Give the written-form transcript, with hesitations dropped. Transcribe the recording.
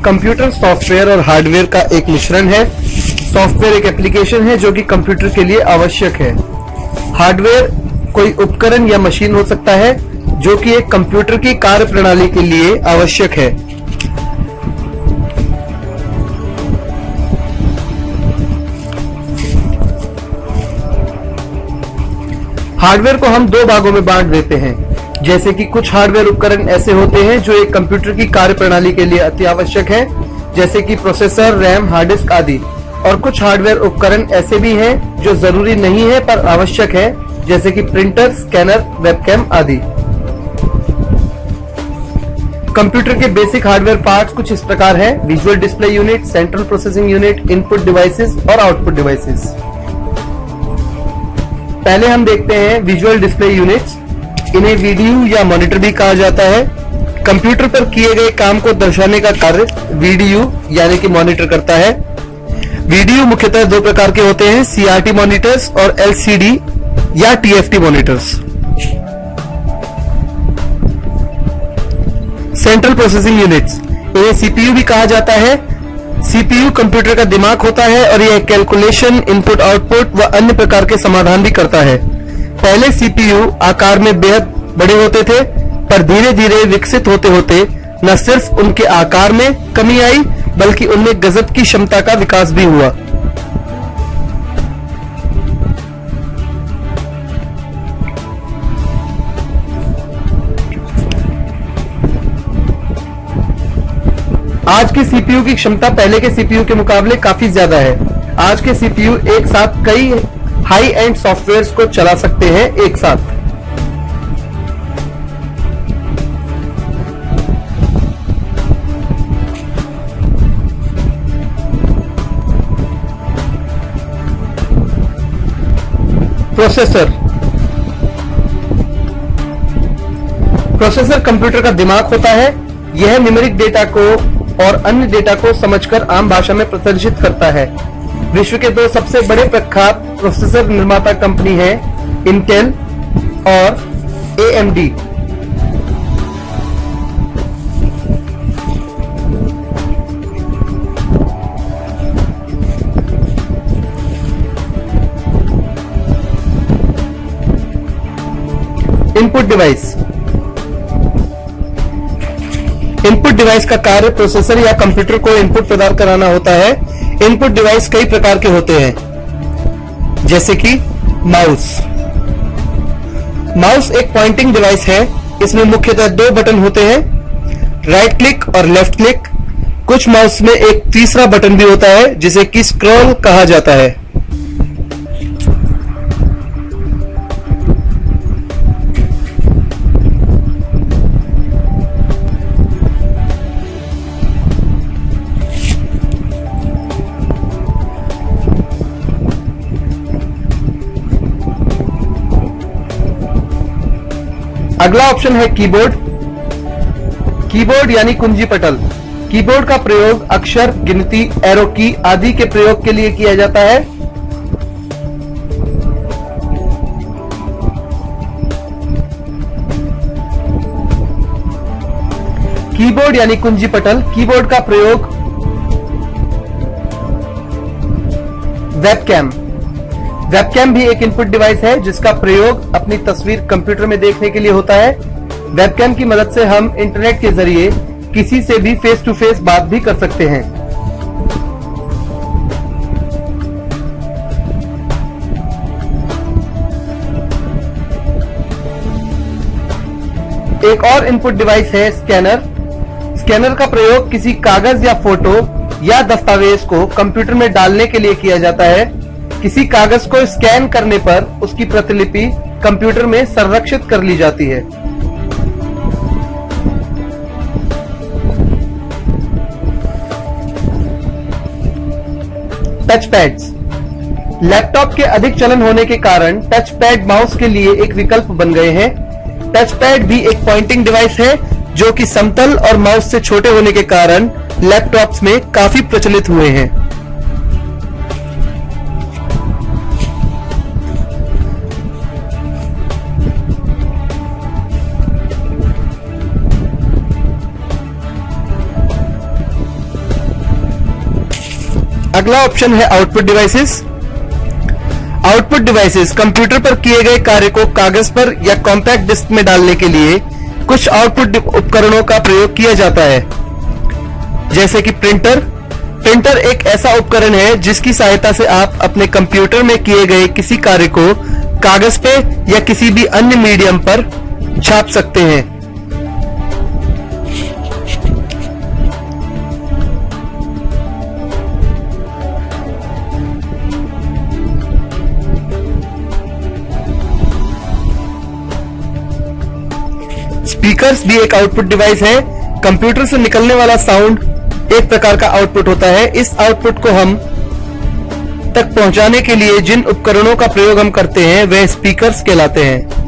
Computer software और hardware का एक मिश्रण है। सॉफ्टवेयर एक एप्लीकेशन है जो कि कंप्यूटर के लिए आवश्यक है। हार्डवेयर कोई उपकरण या मशीन हो सकता है जो कि एक कंप्यूटर की कार्यप्रणाली के लिए आवश्यक है। हार्डवेयर को हम दो भागों में बांट देते हैं, जैसे कि कुछ हार्डवेयर उपकरण ऐसे होते हैं जो एक कंप्यूटर की कार्यप्रणाली के लिए अति आवश्यक है, जैसे कि प्रोसेसर, रैम, हार्ड डिस्क आदि। और कुछ हार्डवेयर उपकरण ऐसे भी हैं जो जरूरी नहीं है पर आवश्यक है, जैसे कि प्रिंटर, स्कैनर, वेबकैम आदि। कंप्यूटर के बेसिक हार्डवेयर पार्ट्स कुछ इस प्रकार हैं: visual display unit, central processing unit, input devices और आउटपुट डिवाइसेस। पहले हम देखते हैं विजुअल डिस्प्ले यूनिट्स। इन्हें वीडीयू या मॉनिटर भी कहा जाता है। कंप्यूटर पर किए गए काम को दर्शाने का कार्य वीडीयू यानी कि मॉनिटर करता है। वीडीयू मुख्यतः दो प्रकार के होते हैं: सीआरटी मॉनिटर्स और एलसीडी या TFT monitors. Central processing units, इन्हें सीपीयू भी कहा जाता है। सीपीयू कंप्यूटर का दिमाग होता है और यह कैलकुलेशन, इनपुट आउटपुट व अन्य प्रकार के समाधान भी करता है। पहले सीपीयू आकार में बेहद बड़े होते थे, पर धीरे धीरे विकसित होते होते न सिर्फ उनके आकार में कमी आई बल्कि उनमें गजब की क्षमता का विकास भी हुआ। आज के सीपीयू की क्षमता पहले के सीपीयू के मुकाबले काफी ज्यादा है। आज के सीपीयू एक साथ कई हाई एंड सॉफ्टवेयर्स को चला सकते हैं एक साथ। प्रोसेसर कंप्यूटर का दिमाग होता है। यह न्यूमेरिक डेटा को और अन्य डेटा को समझकर आम भाषा में प्रदर्शित करता है। विश्व के दो सबसे बड़े प्रख्यात प्रोसेसर निर्माता कंपनी है इंटेल और AMD. Input device. Input device का कार्य प्रोसेसर या कंप्यूटर को इनपुट प्रदान कराना होता है। इनपुट डिवाइस कई प्रकार के होते हैं, जैसे कि माउस। माउस एक पॉइंटिंग डिवाइस है। इसमें मुख्यतः दो बटन होते हैं, राइट क्लिक और लेफ्ट क्लिक। कुछ माउस में एक तीसरा बटन भी होता है जिसे कि स्क्रॉल कहा जाता है। अगला ऑप्शन है कीबोर्ड। कीबोर्ड यानी कुंजी पटल। कीबोर्ड का प्रयोग अक्षर, गिनती, एरो की आदि के प्रयोग के लिए किया जाता है। कीबोर्ड यानी कुंजी पटल। कीबोर्ड का प्रयोग वेबकैम। वेबकैम भी एक इनपुट डिवाइस है जिसका प्रयोग अपनी तस्वीर कंप्यूटर में देखने के लिए होता है। वेबकैम की मदद से हम इंटरनेट के जरिए किसी से भी फेस टू फेस बात भी कर सकते हैं। एक और इनपुट डिवाइस है स्कैनर। स्कैनर का प्रयोग किसी कागज या फोटो या दस्तावेज को कंप्यूटर में डालने के लिए किया जाता है। किसी कागज को स्कैन करने पर उसकी प्रतिलिपि कंप्यूटर में संरक्षित कर ली जाती है। Touch pads. लैपटॉप के अधिक चलन होने के कारण टच पैड माउस के लिए एक विकल्प बन गए हैं। टच पैड भी एक पॉइंटिंग डिवाइस है जो कि समतल और माउस से छोटे होने के कारण लैपटॉप्स में काफी प्रचलित हुए हैं। अगला ऑप्शन है output devices. Output devices computer पर किए गए कार्य को कागज पर या कॉम्पैक्ट डिस्क में डालने के लिए कुछ आउटपुट उपकरणों का प्रयोग किया जाता है, जैसे कि प्रिंटर। प्रिंटर एक ऐसा उपकरण है जिसकी सहायता से आप अपने कंप्यूटर में किए गए किसी कार्य को कागज पे या किसी भी अन्य मीडियम पर छाप सकते हैं। स्पीकर्स भी एक आउटपुट डिवाइस है। कंप्यूटर से निकलने वाला साउंड एक प्रकार का आउटपुट होता है। इस आउटपुट को हम तक पहुंचाने के लिए जिन उपकरणों का प्रयोग हम करते हैं वह स्पीकर्स कहलाते हैं।